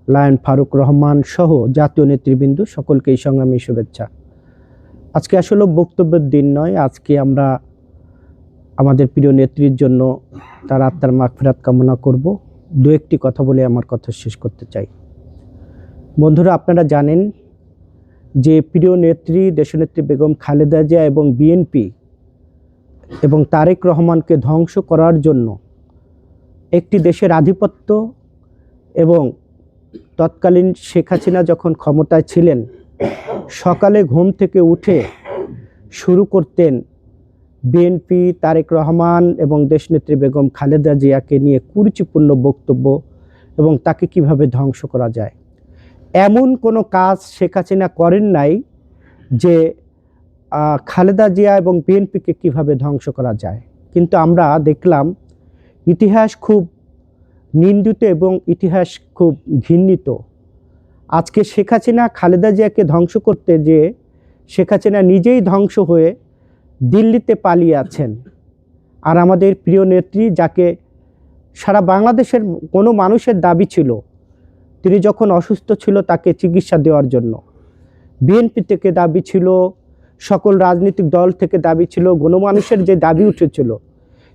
Lion Faruk Rahman সহ জাতীয় নেতৃবৃন্দ সকলকে এই সংগ্রামী শুভেচ্ছা। আজকে আসলে বক্তব্যের দিন নয়, আজকে আমরা আমাদের প্রিয় নেত্রীর জন্য তার আত্মার মাগফিরাত কামনা করব। দু একটি কথা বলে আমার কথা শেষ করতে চাই। বন্ধুরা, আপনারা জানেন যে প্রিয় নেত্রী দেশনেত্রী বেগম খালেদা জিয়া এবং বিএনপি এবং তারেক রহমানকে ধ্বংস করার জন্য একটি দেশের আধিপত্য এবং তৎকালীন শেখ হাসিনা যখন ক্ষমতায় ছিলেন সকালে ঘুম থেকে উঠে শুরু করতেন বিএনপি, তারেক রহমান এবং দেশনেত্রী বেগম খালেদা জিয়াকে নিয়ে কুরুচিপূর্ণ বক্তব্য এবং তাকে কিভাবে ধ্বংস করা যায়। এমন কোনো কাজ শেখ হাসিনা করেন নাই যে খালেদা জিয়া এবং বিএনপিকে কিভাবে ধ্বংস করা যায়। কিন্তু আমরা দেখলাম ইতিহাস খুব নিন্দিত এবং ইতিহাস খুব ঘৃণিত। আজকে শেখ হাসিনা খালেদা জিয়াকে ধ্বংস করতে যে শেখ হাসিনা নিজেই ধ্বংস হয়ে দিল্লিতে পালিয়ে আছেন। আর আমাদের প্রিয় নেত্রী, যাকে সারা বাংলাদেশের কোনো মানুষের দাবি ছিল তিনি যখন অসুস্থ ছিল তাকে চিকিৎসা দেওয়ার জন্য, বিএনপি থেকে দাবি ছিল, সকল রাজনৈতিক দল থেকে দাবি ছিল, গণমানুষের যে দাবি উঠেছিল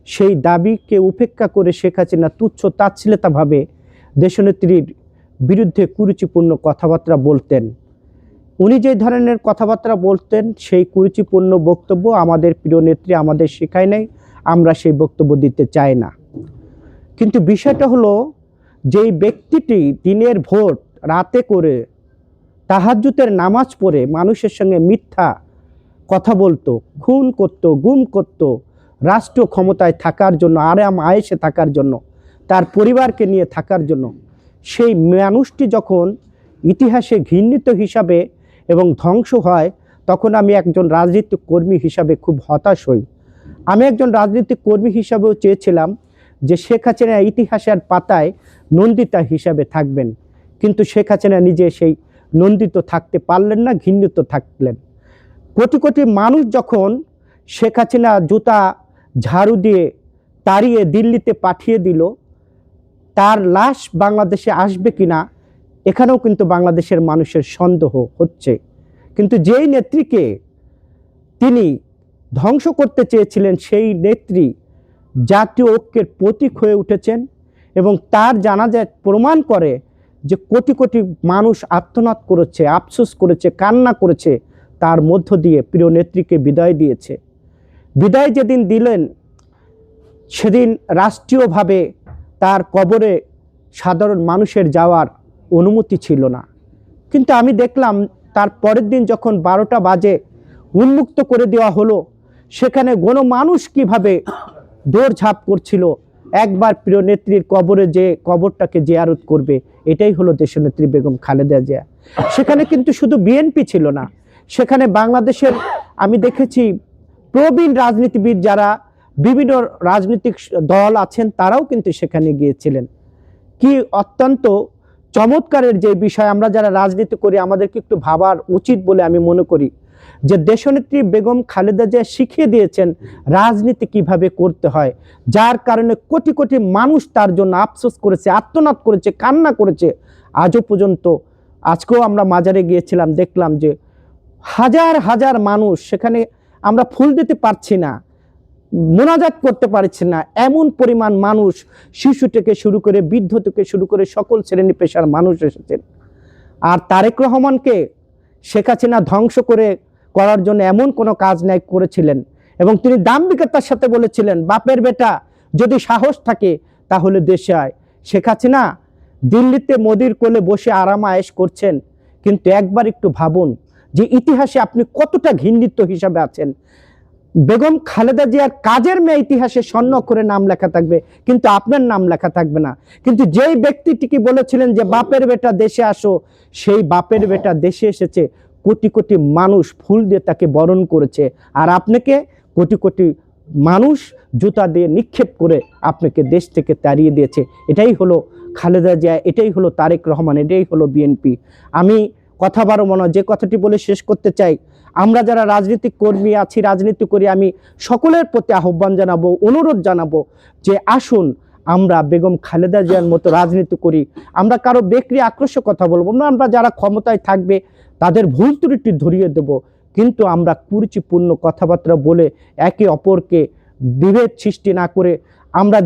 সেই দাবিকে উপেক্ষা করে শেখ হাসিনা তুচ্ছ তাচ্ছিল্যতাভাবে দেশনেত্রীর বিরুদ্ধে কুরুচিপূর্ণ কথাবার্তা বলতেন। উনি যে ধরনের কথাবার্তা বলতেন সেই কুরুচিপূর্ণ বক্তব্য আমাদের প্রিয় নেত্রী আমাদের শেখায় নাই, আমরা সেই বক্তব্য দিতে চাই না। কিন্তু বিষয়টা হলো, যেই ব্যক্তিটি দিনের ভোর রাতে করে তাহাজ্জুদের নামাজ পড়ে মানুষের সঙ্গে মিথ্যা কথা বলতো, খুন করত, গুম করত, রাষ্ট্র ক্ষমতায় থাকার জন্য, আরাম আয়েশে থাকার জন্য, তার পরিবারকে নিয়ে থাকার জন্য, সেই মানুষটি যখন ইতিহাসে ঘৃণিত হিসাবে এবং ধ্বংস হয়, তখন আমি একজন রাজনৈতিক কর্মী হিসাবে খুব হতাশ হই। আমি একজন রাজনৈতিক কর্মী হিসাবেও চেয়েছিলাম যে শেখ হাসিনা ইতিহাসের পাতায় নন্দিতা হিসাবে থাকবেন, কিন্তু শেখ হাসিনা নিজে সেই নন্দিত থাকতে পারলেন না, ঘৃণিত থাকলেন। কোটি কোটি মানুষ যখন শেখ হাসিনা জুতা ঝাড়ু দিয়ে তাড়িয়ে দিল্লিতে পাঠিয়ে দিল, তার লাশ বাংলাদেশে আসবে কিনা এখানেও কিন্তু বাংলাদেশের মানুষের সন্দেহ হচ্ছে। কিন্তু যেই নেত্রীকে তিনি ধ্বংস করতে চেয়েছিলেন সেই নেত্রী জাতীয় ঐক্যের প্রতীক হয়ে উঠেছেন এবং তার জানাজায় প্রমাণ করে যে কোটি কোটি মানুষ আর্তনাদ করেছে, আফসোস করেছে, কান্না করেছে, তার মধ্য দিয়ে প্রিয় নেত্রীকে বিদায় দিয়েছে। বিদায় যেদিন দিলেন সেদিন রাষ্ট্রীয়ভাবে তার কবরে সাধারণ মানুষের যাওয়ার অনুমতি ছিল না। কিন্তু আমি দেখলাম তার পরের দিন যখন 12টা বাজে উন্মুক্ত করে দেওয়া হলো, সেখানে গণমানুষ কিভাবে দৌড়ঝাঁপ করছিল একবার প্রিয় নেত্রীর কবরে, যে কবরটাকে জিয়ারত করবে। এটাই হলো দেশনেত্রী বেগম খালেদা জিয়া। সেখানে কিন্তু শুধু বিএনপি ছিল না, সেখানে বাংলাদেশের আমি দেখেছি প্রবীণ রাজনীতিবিদ যারা বিভিন্ন রাজনৈতিক দল আছেন তারাও কিন্তু সেখানে গিয়েছিলেন। কি অত্যন্ত চমৎকারের যে বিষয়, আমরা যারা রাজনীতি করি আমাদেরকে একটু ভাবার উচিত বলে আমি মনে করি যে দেশনেত্রী বেগম খালেদা জিয়া শিখিয়ে দিয়েছেন রাজনীতি কিভাবে করতে হয়, যার কারণে কোটি কোটি মানুষ তার জন্য আফসোস করেছে, আর্তনাদ করেছে, কান্না করেছে আজও পর্যন্ত। আজকেও আমরা মাজারে গিয়েছিলাম, দেখলাম যে হাজার হাজার মানুষ সেখানে, আমরা ফুল দিতে পারছি না, মোনাজাত করতে পারছি না, এমন পরিমাণ মানুষ, শিশু থেকে শুরু করে বৃদ্ধ থেকে শুরু করে সকল শ্রেণী পেশার মানুষ এসেছেন। আর তারেক রহমানকে শেখ হাসিনা ধ্বংস করার জন্য এমন কোনো কাজ নাই করেছিলেন এবং তিনি দাম্ভিকতার সাথে বলেছিলেন, বাপের বেটা যদি সাহস থাকে তাহলে দেশে আয়। শেখ হাসিনা দিল্লিতে মোদির কোলে বসে আরাম আয়েশ করছেন, কিন্তু একবার একটু ভাবুন যে ইতিহাসে আপনি কতটা ঘৃণিত হিসাবে আছেন। বেগম খালেদা জিয়ার কাজের মেয়ে ইতিহাসে স্বর্ণ করে নাম লেখা থাকবে, কিন্তু আপনার নাম লেখা থাকবে না। কিন্তু যেই ব্যক্তিটিকে বলেছিলেন যে বাপের বেটা দেশে আসো, সেই বাপের বেটা দেশে এসেছে, কোটি কোটি মানুষ ফুল দিয়ে তাকে বরণ করেছে, আর আপনাকে কোটি কোটি মানুষ জুতা দিয়ে নিক্ষেপ করে আপনাকে দেশ থেকে তাড়িয়ে দিয়েছে। এটাই হলো খালেদা জিয়া, এটাই হলো তারেক রহমান, এটাই হলো বিএনপি। আমি কথা বাড়াবো না, যে কথাটি বলে শেষ করতে চাই, আমরা যারা রাজনৈতিক কর্মী আছি, রাজনীতি করি, আমি সকলের প্রতি আহ্বান জানাবো, অনুরোধ জানাবো যে আসুন আমরা বেগম খালেদা জিয়ার মতো রাজনীতি করি। আমরা কারো ব্যক্তি আক্রোশে কথা বলবো না, আমরা যারা ক্ষমতায় থাকবে তাদের ভুল ত্রুটি ধরিয়ে দেব, কিন্তু আমরা কুরুচিপূর্ণ কথাবার্তা বলে একে অপরকে বিভেদ সৃষ্টি না করে আমরা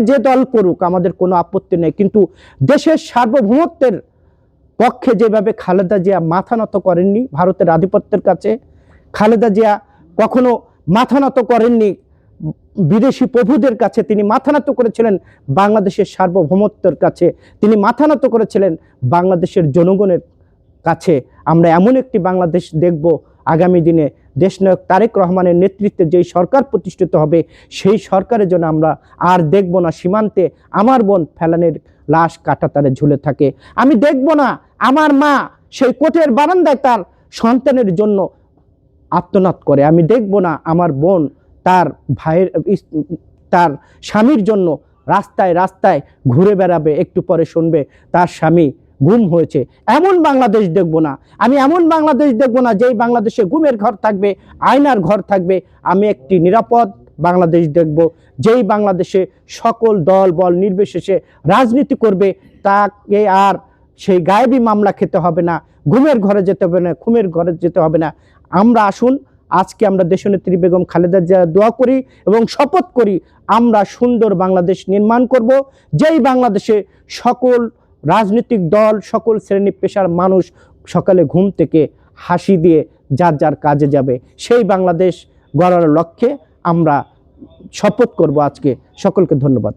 যে দল করুক আমাদের কোনো আপত্তি নেই, কিন্তু দেশের সার্বভৌমত্বের পক্ষে যেভাবে খালেদা জিয়া মাথা নত করেননি ভারতের আধিপত্যের কাছে, খালেদা জিয়া কখনো মাথা নত করেননি বিদেশি প্রভুদের কাছে, তিনি মাথা নত করেছিলেন বাংলাদেশের সার্বভৌমত্বের কাছে, তিনি মাথা নত করেছিলেন বাংলাদেশের জনগণের কাছে। আমরা এমন একটি বাংলাদেশ দেখব আগামী দিনে, দেশনায়ক তারেক রহমানের নেতৃত্বে যেই সরকার প্রতিষ্ঠিত হবে, সেই সরকারের জন্য আমরা আর দেখব না সীমান্তে আমার বোন ফেলানের লাশ কাঁটাতারে ঝুলে থাকে। আমি দেখব না আমার মা সেই কোর্টের বারান্দায় তার সন্তানের জন্য আত্মনাদ করে। আমি দেখব না আমার বোন তার ভাইয়ের তার স্বামীর জন্য রাস্তায় রাস্তায় ঘুরে বেড়াবে, একটু পরে শুনবে তার স্বামী গুম হয়েছে। এমন বাংলাদেশ দেখব না। আমি এমন বাংলাদেশ দেখব না যেই বাংলাদেশে গুমের ঘর থাকবে, আয়নার ঘর থাকবে। আমি একটি নিরাপদ বাংলাদেশ দেখব, যেই বাংলাদেশে সকল দল বল নির্বিশেষে রাজনীতি করবে, তাকে আর সেই গায়েবী মামলা খেতে হবে না, গুমের ঘরে যেতে হবে না, খুনের ঘরে যেতে হবে না। আমরা আসুন আজকে আমরা দেশনেত্রী বেগম খালেদা জিয়া দোয়া করি এবং শপথ করি আমরা সুন্দর বাংলাদেশ নির্মাণ করব, যেই বাংলাদেশে সকল রাজনৈতিক দল সকল শ্রেণী পেশার মানুষ সকালে ঘুম থেকে হাসি দিয়ে যার যার কাজে যাবে। সেই বাংলাদেশ গড়ার লক্ষ্যে আমরা শপথ করব আজকে। সকলকে ধন্যবাদ।